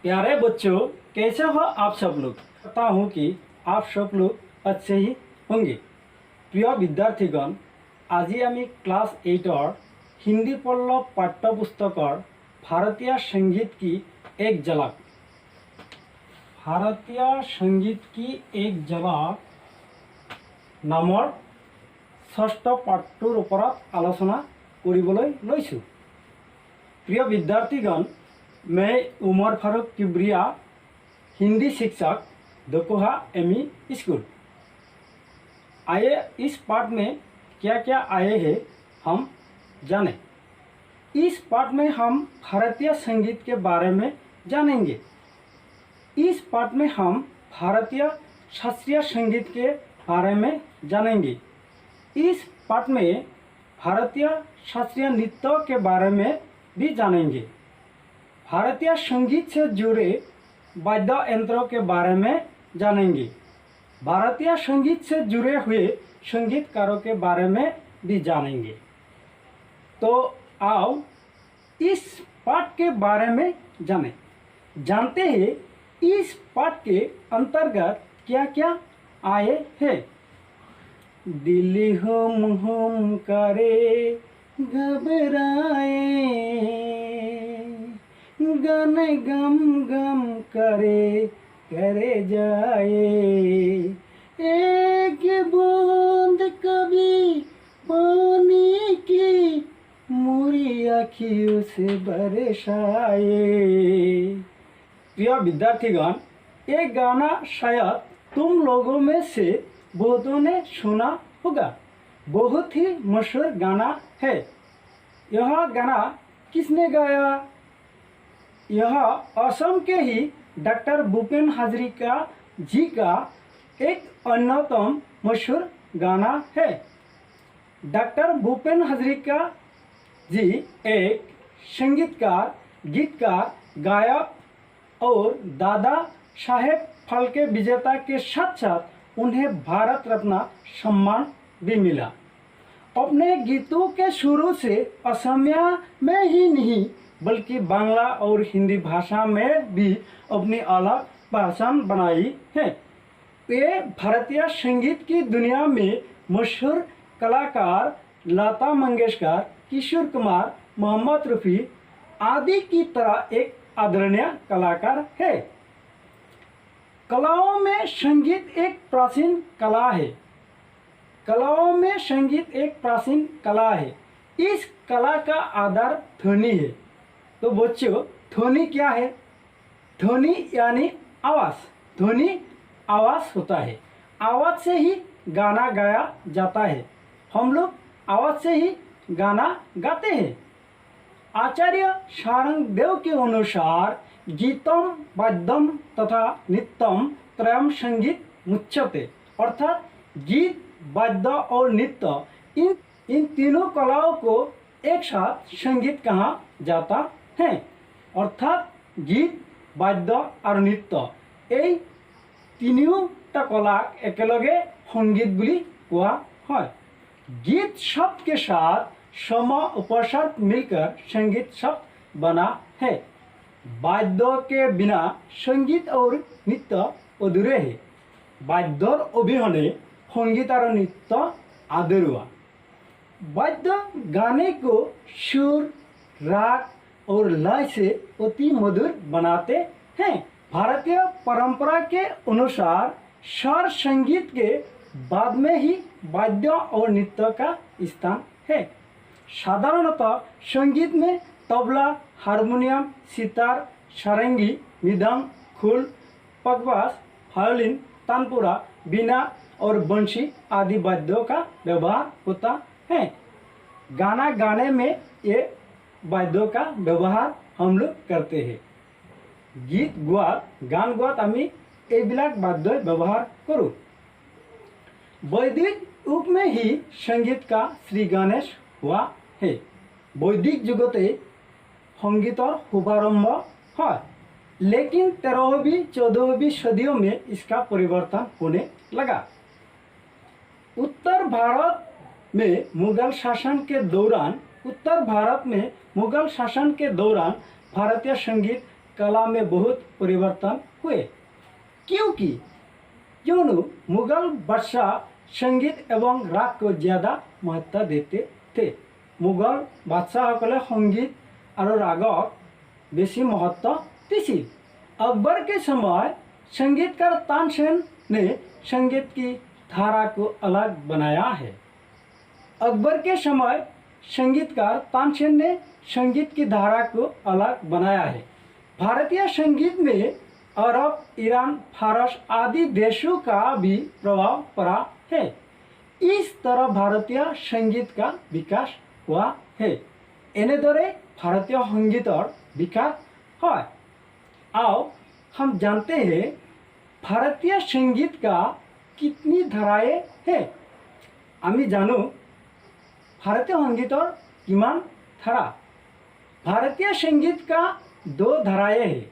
प्यारे बच्चों, कैसे हो आप सब लोग। पता हूँ कि आप सब लोग अच्छे ही होंगे। प्रिय विद्यार्थीगण, আজি আমি ক্লাস 8 हिंदी पढ़ल पाठ्यपुस्तकर भारतीय संगीत की एक झलक नाমৰ ষষ্ঠ পাঠটোৰ ওপৰত আলোচনা কৰিবলৈ লৈছোঁ। प्रिय विद्यार्थीगण, मैं उमर फारूक किब्रिया, हिंदी शिक्षक, दकोहा एमई स्कूल। आइए इस पाठ में क्या क्या आए हैं हम जानें। इस पाठ में हम भारतीय संगीत के बारे में जानेंगे। इस पाठ में हम भारतीय शास्त्रीय संगीत के बारे में जानेंगे। इस पाठ में भारतीय शास्त्रीय नृत्य के बारे में भी जानेंगे। भारतीय संगीत से जुड़े वाद्य यंत्रों के बारे में जानेंगे। भारतीय संगीत से जुड़े हुए संगीतकारों के बारे में भी जानेंगे। तो आओ इस पाठ के बारे में जानते हैं इस पाठ के अंतर्गत क्या क्या आए हैं। दिल हम करे घबराए, गन गम गम करे जाए, एक बूंद कभी पानी की मुरी आँखियों से बरसाए। प्रिय विद्यार्थीगण, ये गाना शायद तुम लोगों में से बहुतों ने सुना होगा। बहुत ही मशहूर गाना है। यह गाना किसने गाया? यह असम के ही डॉक्टर भूपेन हाजरिका जी का एक अन्यतम मशहूर गाना है। डॉक्टर भूपेन हाजरिका जी एक संगीतकार, गीतकार, गायक और दादा साहेब फाल्के विजेता के साथ साथ उन्हें भारत रत्न सम्मान भी मिला। अपने गीतों के शुरू से असमिया में ही नहीं बल्कि बांग्ला और हिंदी भाषा में भी अपनी अलग पहचान बनाई है। वे भारतीय संगीत की दुनिया में मशहूर कलाकार लता मंगेशकर, किशोर कुमार, मोहम्मद रफ़ी आदि की तरह एक आदरणीय कलाकार है। कलाओं में संगीत एक प्राचीन कला है। कलाओं में संगीत एक प्राचीन कला है। इस कला का आधार ध्वनि है। तो बच्चों, ध्वनि क्या है? ध्वनि यानी आवाज़। ध्वनि आवाज़ होता है। आवाज़ से ही गाना गाया जाता है। हम लोग आवाज़ से ही गाना गाते हैं। आचार्य शारंगदेव के अनुसार गीतम, वाद्यम तथा नृत्यम त्रयम संगीत मुच्यते, अर्थात गीत, वाद्य और नृत्य इन तीनों कलाओं को एक साथ संगीत कहा जाता है। अर्थात गीत, वाद्य और नृत्य এই তিনিওটা কলাক একেলগে संगीत বুলি কোৱা হয়। गीत शब्द के साथ सम उपसर्ग मिलकर संगीत शब्द बना है। वाद्य के बिना संगीत और नृत्य अधूरे है। वाद्यर अबिहने संगीत और नृत्य अधूरा। वाद्य गाने को सुर, राग और लय से अति मधुर बनाते हैं। भारतीय परंपरा के अनुसार स्वर संगीत के बाद में ही वाद्य और नृत्य का स्थान है। साधारणतः संगीत में तबला, हारमोनियम, सितार, सारंगी, मृदंग, खुल, पखवाज, वायलिन, तानपुरा, बीना और बंशी आदि वाद्यों का व्यवहार होता है। गाना गाने में ये वाद्यों का व्यवहार हम लोग करते हैं। गीत गोवात, गान गोवात आमी এইবিলাক वाद्य व्यवहार करूँ। वैदिक युग में ही संगीत का श्री गणेश हुआ है। वैदिक जुगते संगीतर शुभारंभ है, लेकिन 13वीं 14वीं सदियों में इसका परिवर्तन होने लगा। उत्तर भारत में मुगल शासन के दौरान भारतीय संगीत कला में बहुत परिवर्तन हुए, क्योंकि मुगल बादशाह संगीत एवं राग को ज़्यादा महत्व देते थे। मुगल बादशाहসকলে संगीत और रागक बेसी महत्व दिছিল। अकबर के समय संगीतकार तानसेन ने संगीत की धारा को अलग बनाया है। अकबर के समय संगीतकार तानसेन ने संगीत की धारा को अलग बनाया है। भारतीय संगीत में अरब, ईरान, फारस आदि देशों का भी प्रभाव पड़ा है। इस तरह भारतीय संगीत का विकास हुआ है। এনেদৰে भारतीय संगीतर विकास है। आओ हम जानते हैं भारतीय संगीत का कितनी धाराएं हैं। आमी जानो भारतीय संगीतर किमान धारा। भारतीय संगीत का दो धाराएं हैं।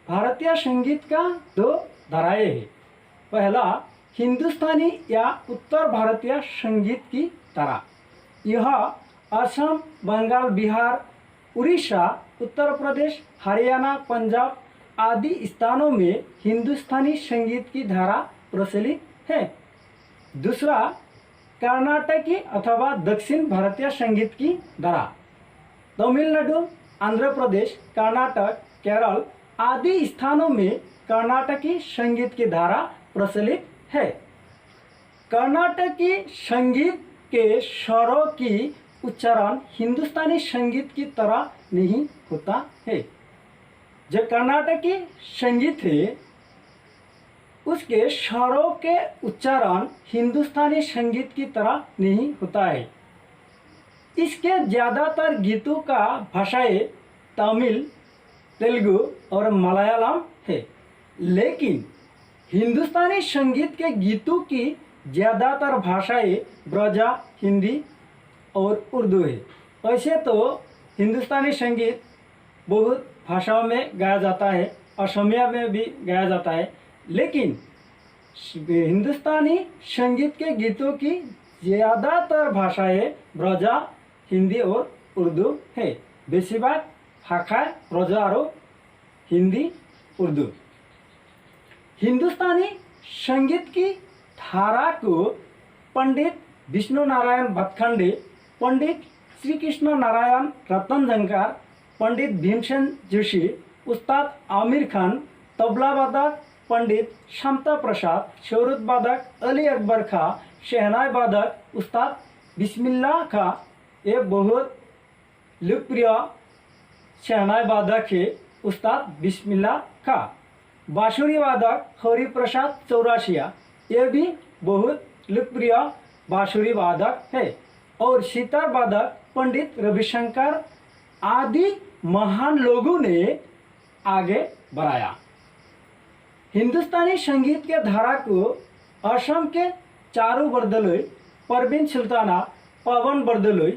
भारतीय संगीत का दो धाराएं हैं। पहला हिंदुस्तानी या उत्तर भारतीय संगीत की धारा। यह असम, बंगाल, बिहार, उड़ीसा, उत्तर प्रदेश, हरियाणा, पंजाब आदि स्थानों में हिंदुस्तानी संगीत की धारा प्रचलित है। दूसरा कर्नाटकी अथवा दक्षिण भारतीय संगीत की धारा। तमिलनाडु, आंध्र प्रदेश, कर्नाटक, केरल आदि स्थानों में कर्नाटकी संगीत की धारा प्रचलित है। कर्नाटकी संगीत के स्वरों की उच्चारण हिंदुस्तानी संगीत की तरह नहीं होता है। जो कर्नाटकी संगीत है उसके स्वरों के उच्चारण हिंदुस्तानी संगीत की तरह नहीं होता है। इसके ज़्यादातर गीतों का भाषाएं तमिल, तेलुगु और मलयालम है, लेकिन हिंदुस्तानी संगीत के गीतों की ज़्यादातर भाषाएं ब्रजा, हिंदी और उर्दू है। वैसे तो हिंदुस्तानी संगीत बहुत भाषाओं में गाया जाता है, असमिया में भी गाया जाता है, लेकिन हिंदुस्तानी संगीत के गीतों की ज़्यादातर भाषाएं ब्रजा, हिंदी और उर्दू है। बेसिरभाग भाषा ब्रजा और हिंदी, उर्दू। हिंदुस्तानी संगीत की धारा को पंडित विष्णु नारायण भातखंडे, पंडित श्री कृष्ण नारायण रतनजंकार, पंडित भीमसेन जोशी, उस्ताद आमिर खान, तबला वादक पंडित शांता प्रसाद, शोरुत वादक अली अकबर खां, शहनाई वादक उस्ताद बिस्मिल्लाह खां, ये बहुत लोकप्रिय शहनाई वादक है उस्ताद बिस्मिल्लाह खां। बांसुरी वादक हरि प्रसाद चौरसिया, ये भी बहुत लोकप्रिय बांसुरी वादक है। और सितार वादक पंडित रविशंकर आदि महान लोगों ने आगे बढ़ाया। हिंदुस्तानी संगीत के धारा को असम के चारू बरदलोई, परवीन सुल्ताना, पवन बरदलोई,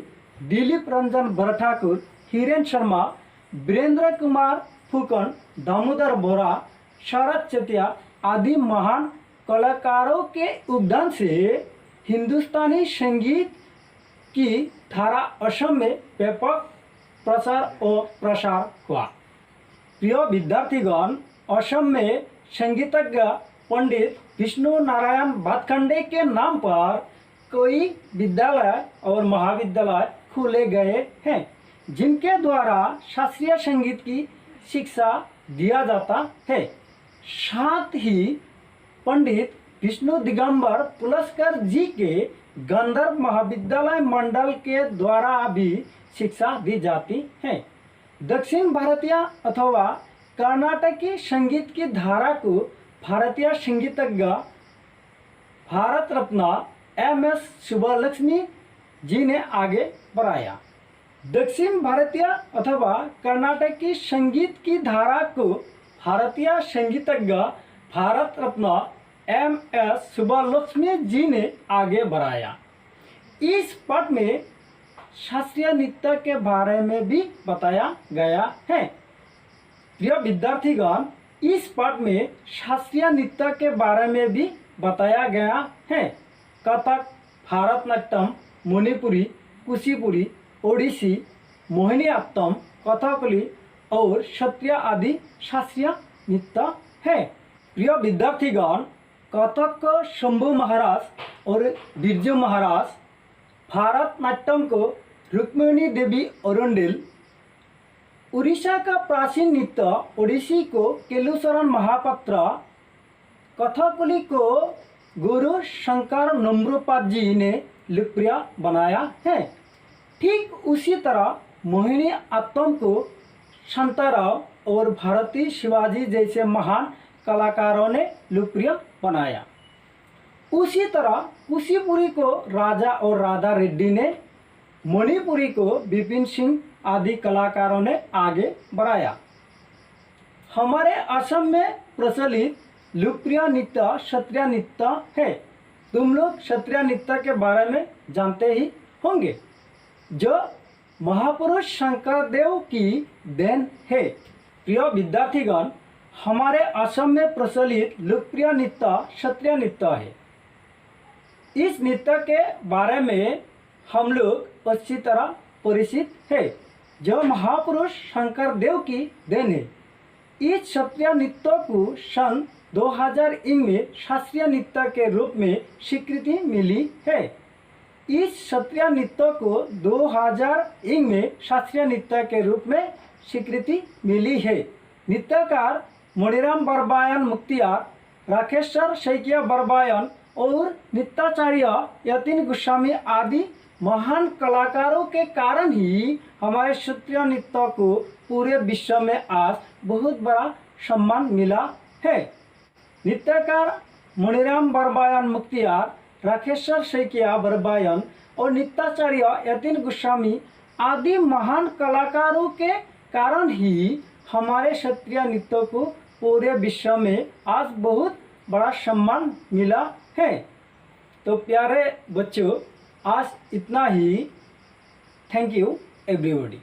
दिलीप रंजन बरठाकुर, हिरेन शर्मा, वीरेंद्र कुमार फुकन, दामोदर बोरा, शरद चेतिया आदि महान कलाकारों के योगदान से हिंदुस्तानी संगीत की धारा असम में व्यापक प्रचार और प्रसार हुआ। प्रिय विद्यार्थीगण, असम में संगीतज्ञ पंडित विष्णु नारायण भातखंडे के नाम पर कई विद्यालय और महाविद्यालय खोले गए हैं, जिनके द्वारा शास्त्रीय संगीत की शिक्षा दिया जाता है। साथ ही पंडित विष्णु दिगंबर पुलस्कर जी के गंधर्व महाविद्यालय मंडल के द्वारा भी शिक्षा दी जाती है। दक्षिण भारतीय अथवा कर्नाटकी संगीत की धारा को भारतीय संगीतज्ञ भारत रत्न एम.एस. सुब्बलक्ष्मी जी ने आगे बढ़ाया। दक्षिण भारतीय अथवा कर्नाटकी संगीत की धारा को भारतीय संगीतज्ञ भारत रत्न एम.एस. सुब्बलक्ष्मी जी ने आगे बढ़ाया। इस पाठ में शास्त्रीय नृत्य के बारे में भी बताया गया है। प्रिय विद्यार्थीगण, इस पाठ में शास्त्रीय नृत्य के बारे में भी बताया गया है। कथक, भारतनाट्यम, मणिपुरी, कुचिपुड़ी, ओडिसी, मोहिनीअट्टम, कथकली और क्षत्रिय आदि शास्त्रीय नृत्य है। प्रिय विद्यार्थीगण, कथक को शंभु महाराज और बिरजू महाराज, भारतनाट्यम को रुक्मिणी देवी अरुंडिल, उड़ीसा का प्राचीन नृत्य ओडिसी को केलुचरण महापात्र, कथकली को गुरु शंकर नम्रोपाद जी ने लोकप्रिय बनाया है। ठीक उसी तरह मोहिनी आट्टम को शांताराव और भारती शिवाजी जैसे महान कलाकारों ने लोकप्रिय बनाया। उसी तरह कुचिपुड़ी को राजा और राधा रेड्डी ने, मणिपुरी को विपिन सिंह आदि कलाकारों ने आगे बढ़ाया। हमारे असम में प्रचलित लोकप्रिय नृत्य क्षत्रिय नृत्य है। तुम लोग क्षत्रिय नृत्य के बारे में जानते ही होंगे, जो महापुरुष शंकरदेव की देन है। प्रिय विद्यार्थीगण, हमारे असम में प्रचलित लोकप्रिय नृत्य क्षत्रिय नृत्य है। इस नृत्य के बारे में हम लोग अच्छी तरह परिचित है, जो महापुरुष शंकरदेव की देन है। इस क्षत्रिय नृत्य को सन 2001 में शास्त्रीय नृत्य के रूप में स्वीकृति मिली है। इस क्षत्रिय नृत्य को 2001 में शास्त्रीय नृत्य के रूप में स्वीकृति मिली है। नृत्यकार मणिराम बरबायन मुक्तियार, राकेश्वर शैकिया बरबायन और नृत्याचार्य यतीन गोस्वामी आदि महान कलाकारों के कारण ही हमारे क्षत्रिय नृत्य को पूरे विश्व में आज बहुत बड़ा सम्मान मिला है। नृत्यकार मणिराम बरबायन मुक्तियार, राकेश्वर शैकिया बरबायन और नृत्याचार्य यतीन गोस्वामी आदि महान कलाकारों के कारण ही हमारे क्षत्रिय नृत्य को पूरे विश्व में आज बहुत बड़ा सम्मान मिला है। तो प्यारे बच्चों, आज इतना ही। Thank you everybody.